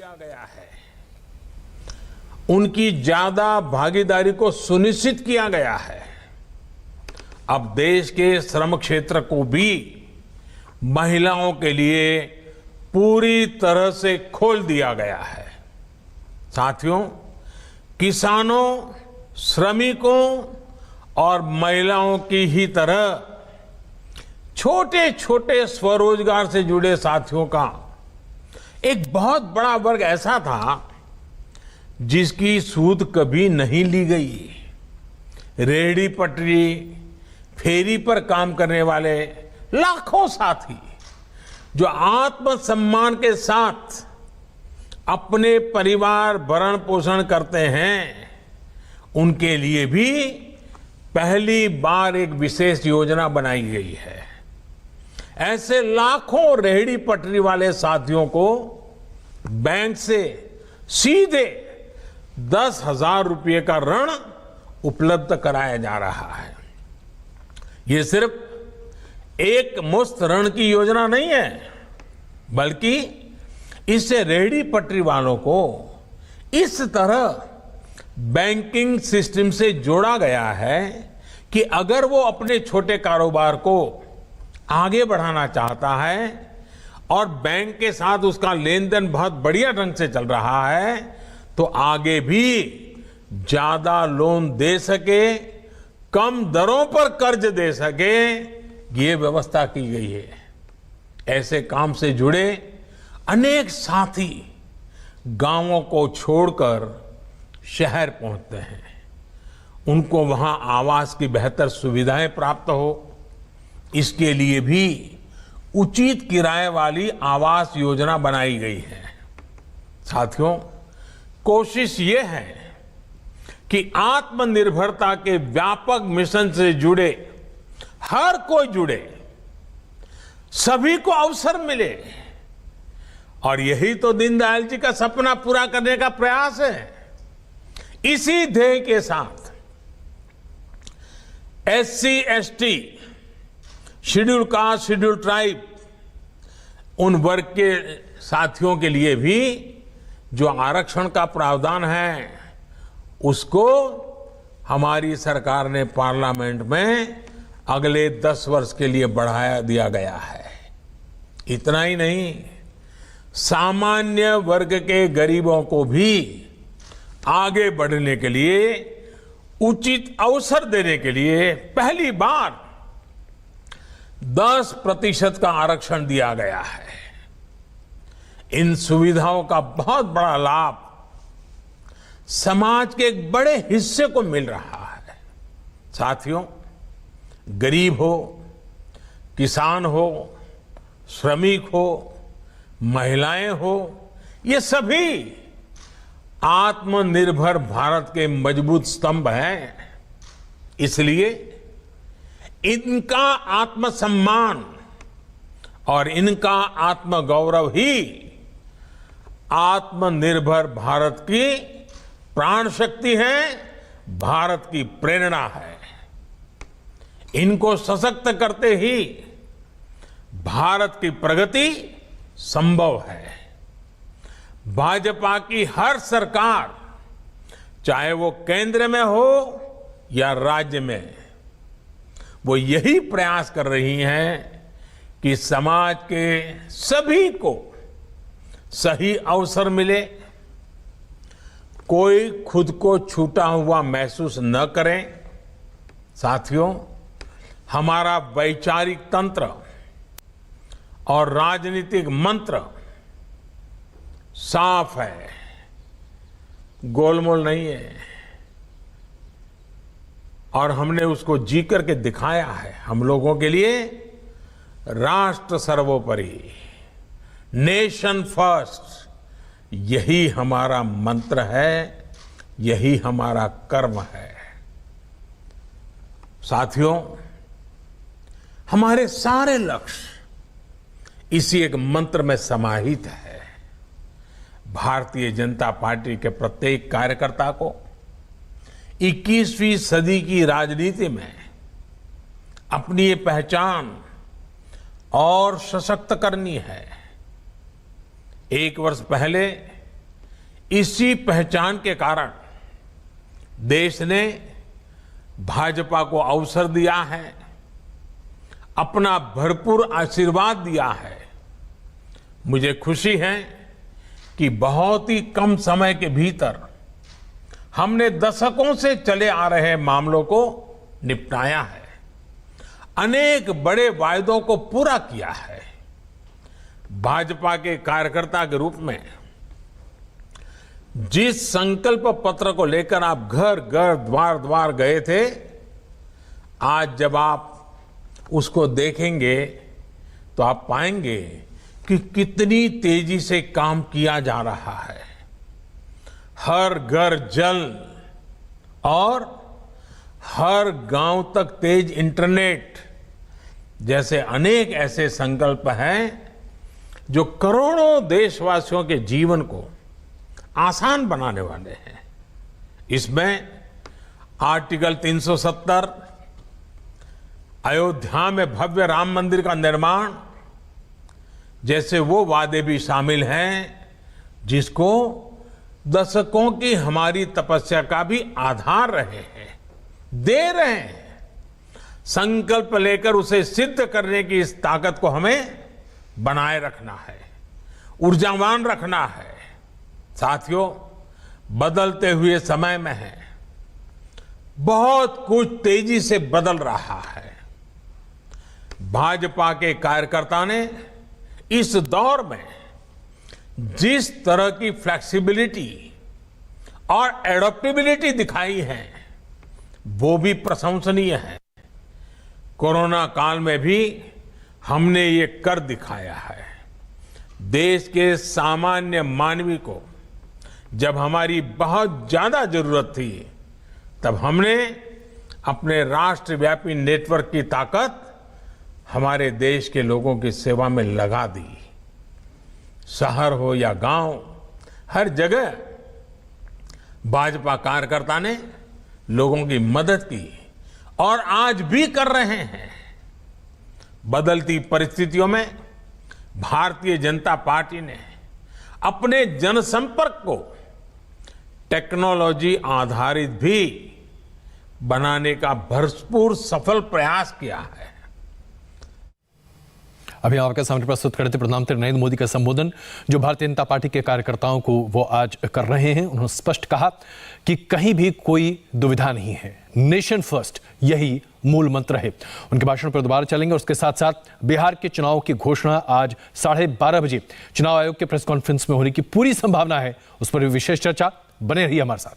किया गया है, उनकी ज्यादा भागीदारी को सुनिश्चित किया गया है। अब देश के श्रम क्षेत्र को भी महिलाओं के लिए पूरी तरह से खोल दिया गया है। साथियों, किसानों, श्रमिकों और महिलाओं की ही तरह छोटे छोटे स्वरोजगार से जुड़े साथियों का एक बहुत बड़ा वर्ग ऐसा था जिसकी सूद कभी नहीं ली गई। रेहड़ी पटरी, फेरी पर काम करने वाले लाखों साथी जो आत्मसम्मान के साथ अपने परिवार भरण पोषण करते हैं, उनके लिए भी पहली बार एक विशेष योजना बनाई गई है। ऐसे लाखों रेहड़ी पटरी वाले साथियों को बैंक से सीधे 10,000 रुपये का ऋण उपलब्ध कराया जा रहा है। ये सिर्फ एक मुश्त ऋण की योजना नहीं है, बल्कि इससे रेहड़ी पटरी वालों को इस तरह बैंकिंग सिस्टम से जोड़ा गया है कि अगर वो अपने छोटे कारोबार को आगे बढ़ाना चाहता है और बैंक के साथ उसका लेन देन बहुत बढ़िया ढंग से चल रहा है, तो आगे भी ज्यादा लोन दे सके, कम दरों पर कर्ज दे सके, ये व्यवस्था की गई है। ऐसे काम से जुड़े अनेक साथी गांवों को छोड़कर शहर पहुंचते हैं। उनको वहां आवास की बेहतर सुविधाएं प्राप्त हो, इसके लिए भी उचित किराए वाली आवास योजना बनाई गई है। साथियों, कोशिश ये है कि आत्मनिर्भरता के व्यापक मिशन से जुड़े हर कोई जुड़े, सभी को अवसर मिले, और यही तो दीनदयाल जी का सपना पूरा करने का प्रयास है। इसी ध्येय के साथ SC, ST, schedule caste, schedule tribe, उन वर्ग के साथियों के लिए भी जो आरक्षण का प्रावधान है, उसको हमारी सरकार ने पार्लियामेंट में अगले 10 वर्ष के लिए बढ़ाया दिया गया है। इतना ही नहीं, सामान्य वर्ग के गरीबों को भी आगे बढ़ने के लिए उचित अवसर देने के लिए पहली बार 10% का आरक्षण दिया गया है। इन सुविधाओं का बहुत बड़ा लाभ समाज के एक बड़े हिस्से को मिल रहा है। साथियों, गरीब हो, किसान हो, श्रमिक हो, महिलाएं हो, ये सभी आत्मनिर्भर भारत के मजबूत स्तंभ हैं। इसलिए इनका आत्मसम्मान और इनका आत्मगौरव ही आत्मनिर्भर भारत की प्राण शक्ति है, भारत की प्रेरणा है। इनको सशक्त करते ही भारत की प्रगति संभव है। भाजपा की हर सरकार, चाहे वो केंद्र में हो या राज्य में, वो यही प्रयास कर रही हैं कि समाज के सभी को सही अवसर मिले, कोई खुद को छूटा हुआ महसूस न करें। साथियों, हमारा वैचारिक तंत्र और राजनीतिक मंत्र साफ है, गोलमोल नहीं है, और हमने उसको जी करके दिखाया है। हम लोगों के लिए राष्ट्र सर्वोपरि, नेशन फर्स्ट, यही हमारा मंत्र है, यही हमारा कर्म है। साथियों, हमारे सारे लक्ष्य इसी एक मंत्र में समाहित है। भारतीय जनता पार्टी के प्रत्येक कार्यकर्ता को 21वीं सदी की राजनीति में अपनी ये पहचान और सशक्त करनी है। 1 वर्ष पहले इसी पहचान के कारण देश ने भाजपा को अवसर दिया है, अपना भरपूर आशीर्वाद दिया है। मुझे खुशी है कि बहुत ही कम समय के भीतर हमने दशकों से चले आ रहे मामलों को निपटाया है, अनेक बड़े वायदों को पूरा किया है। भाजपा के कार्यकर्ता के रूप में जिस संकल्प पत्र को लेकर आप घर घर द्वार द्वार गए थे, आज जब आप उसको देखेंगे तो आप पाएंगे कि कितनी तेजी से काम किया जा रहा है। हर घर जल और हर गांव तक तेज इंटरनेट जैसे अनेक ऐसे संकल्प हैं जो करोड़ों देशवासियों के जीवन को आसान बनाने वाले हैं। इसमें आर्टिकल 370, अयोध्या में भव्य राम मंदिर का निर्माण जैसे वो वादे भी शामिल हैं जिसको दशकों की हमारी तपस्या का भी आधार रहे हैं, दे रहे हैं। संकल्प लेकर उसे सिद्ध करने की इस ताकत को हमें बनाए रखना है, ऊर्जावान रखना है। साथियों, बदलते हुए समय में है, बहुत कुछ तेजी से बदल रहा है। भाजपा के कार्यकर्ता ने इस दौर में जिस तरह की फ्लेक्सिबिलिटी और एडॉप्टेबिलिटी दिखाई है वो भी प्रशंसनीय है। कोरोना काल में भी हमने ये कर दिखाया है। देश के सामान्य मानवी को जब हमारी बहुत ज्यादा जरूरत थी तब हमने अपने राष्ट्रव्यापी नेटवर्क की ताकत हमारे देश के लोगों की सेवा में लगा दी। शहर हो या गांव, हर जगह भाजपा कार्यकर्ता ने लोगों की मदद की और आज भी कर रहे हैं। बदलती परिस्थितियों में भारतीय जनता पार्टी ने अपने जनसंपर्क को टेक्नोलॉजी आधारित भी बनाने का भरपूर सफल प्रयास किया है। अभी आपके सामने प्रस्तुत करते प्रधानमंत्री नरेंद्र मोदी का संबोधन जो भारतीय जनता पार्टी के कार्यकर्ताओं को वो आज कर रहे हैं। उन्होंने स्पष्ट कहा कि कहीं भी कोई दुविधा नहीं है, नेशन फर्स्ट यही मूल मंत्र है। उनके भाषण पर दोबारा चलेंगे। उसके साथ साथ बिहार के चुनाव की घोषणा आज 12:30 बजे चुनाव आयोग के प्रेस कॉन्फ्रेंस में होने की पूरी संभावना है। उस पर भी विशेष चर्चा। बने रहिए हमारे साथ।